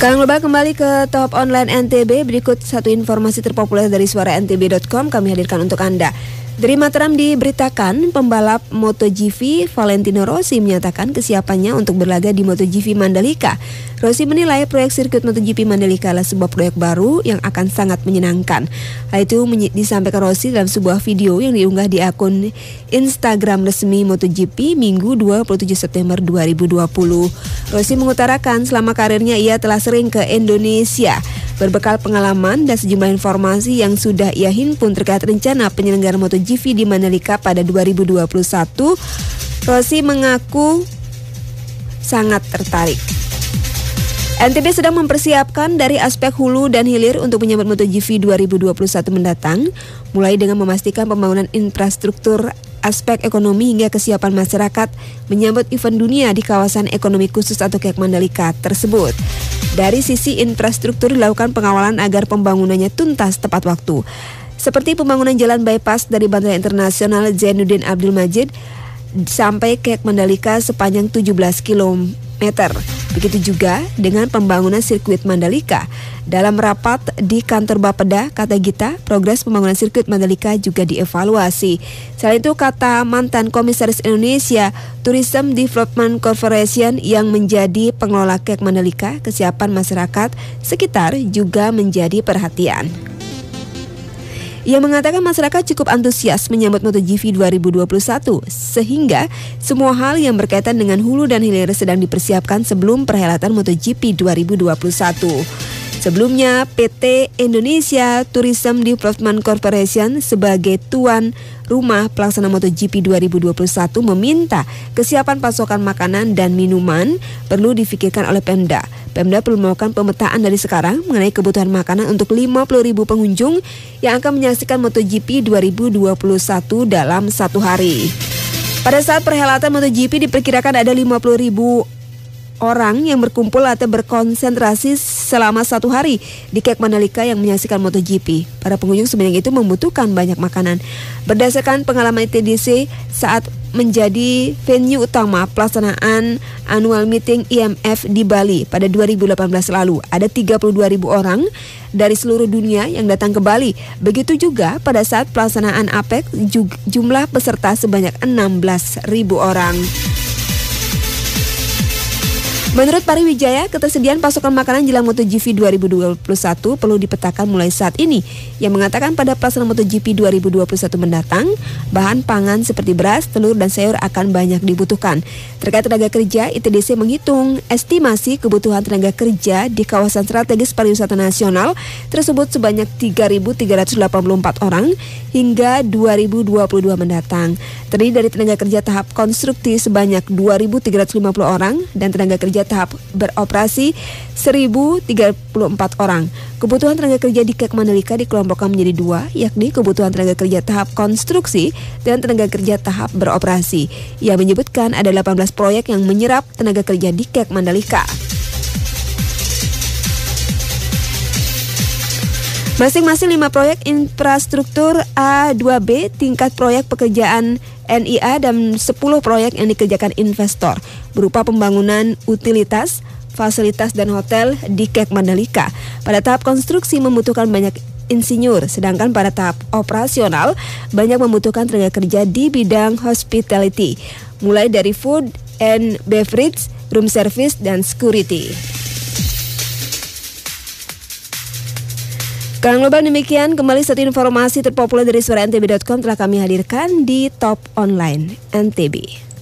Kang Lebah kembali ke Top Online NTB. Berikut satu informasi terpopuler dari suara ntb.com kami hadirkan untuk Anda. Dari Mataram diberitakan pembalap MotoGP Valentino Rossi menyatakan kesiapannya untuk berlaga di MotoGP Mandalika. Rossi menilai proyek sirkuit MotoGP Mandalika adalah sebuah proyek baru yang akan sangat menyenangkan. Hal itu disampaikan Rossi dalam sebuah video yang diunggah di akun Instagram resmi MotoGP Minggu 27 September 2020. Rossi mengutarakan selama karirnya ia telah sering ke Indonesia. Berbekal pengalaman dan sejumlah informasi yang sudah ia himpun terkait rencana penyelenggaraan MotoGP di Mandalika pada 2021, Rossi mengaku sangat tertarik. NTB sedang mempersiapkan dari aspek hulu dan hilir untuk menyambut MotoGP 2021 mendatang, mulai dengan memastikan pembangunan infrastruktur, aspek ekonomi hingga kesiapan masyarakat menyambut event dunia di kawasan ekonomi khusus atau KEK Mandalika tersebut. Dari sisi infrastruktur dilakukan pengawalan agar pembangunannya tuntas tepat waktu. Seperti pembangunan jalan bypass dari Bandara Internasional Zainuddin Abdul Majid sampai KEK Mandalika sepanjang 17 km. Begitu juga dengan pembangunan sirkuit Mandalika. Dalam rapat di kantor Bapeda, kata Gita, progres pembangunan sirkuit Mandalika juga dievaluasi. Selain itu, kata mantan Komisaris Indonesia Tourism Development Corporation yang menjadi pengelola KEK Mandalika, kesiapan masyarakat sekitar juga menjadi perhatian. Ia mengatakan masyarakat cukup antusias menyambut MotoGP 2021 sehingga semua hal yang berkaitan dengan hulu dan hilir sedang dipersiapkan sebelum perhelatan MotoGP 2021. Sebelumnya, PT Indonesia Tourism Development Corporation sebagai tuan rumah pelaksana MotoGP 2021 meminta kesiapan pasokan makanan dan minuman perlu difikirkan oleh Pemda. Pemda perlu melakukan pemetaan dari sekarang mengenai kebutuhan makanan untuk 50.000 pengunjung yang akan menyaksikan MotoGP 2021 dalam satu hari. Pada saat perhelatan MotoGP diperkirakan ada 50.000 orang yang berkumpul atau berkonsentrasi selama satu hari di KEK Mandalika yang menyaksikan MotoGP. Para pengunjung sebanyak itu membutuhkan banyak makanan. Berdasarkan pengalaman ITDC saat menjadi venue utama pelaksanaan annual meeting IMF di Bali pada 2018 lalu, ada 32.000 orang dari seluruh dunia yang datang ke Bali. Begitu juga pada saat pelaksanaan APEC, jumlah peserta sebanyak 16.000 orang. Menurut Pariwijaya, ketersediaan pasokan makanan jelang MotoGP 2021 perlu dipetakan mulai saat ini. Yang mengatakan pada pelaksanaan MotoGP 2021 mendatang, bahan pangan seperti beras, telur, dan sayur akan banyak dibutuhkan. Terkait tenaga kerja, ITDC menghitung estimasi kebutuhan tenaga kerja di kawasan strategis pariwisata nasional tersebut sebanyak 3.384 orang hingga 2022 mendatang. Terdiri dari tenaga kerja tahap konstruksi sebanyak 2.350 orang dan tenaga kerja tahap beroperasi 1.034 orang. Kebutuhan tenaga kerja di KEK Mandalika dikelompokkan menjadi dua, yakni kebutuhan tenaga kerja tahap konstruksi dan tenaga kerja tahap beroperasi. Ia menyebutkan ada 18 proyek yang menyerap tenaga kerja di KEK Mandalika. Masing-masing 5 proyek infrastruktur A2B tingkat proyek pekerjaan NIA dan 10 proyek yang dikerjakan investor berupa pembangunan utilitas, fasilitas dan hotel di KEK Mandalika. Pada tahap konstruksi membutuhkan banyak insinyur, sedangkan pada tahap operasional banyak membutuhkan tenaga kerja di bidang hospitality, mulai dari food and beverage, room service, dan security. Kang Lebah, demikian kembali satu informasi terpopuler dari suara ntb.com telah kami hadirkan di Top Online NTB.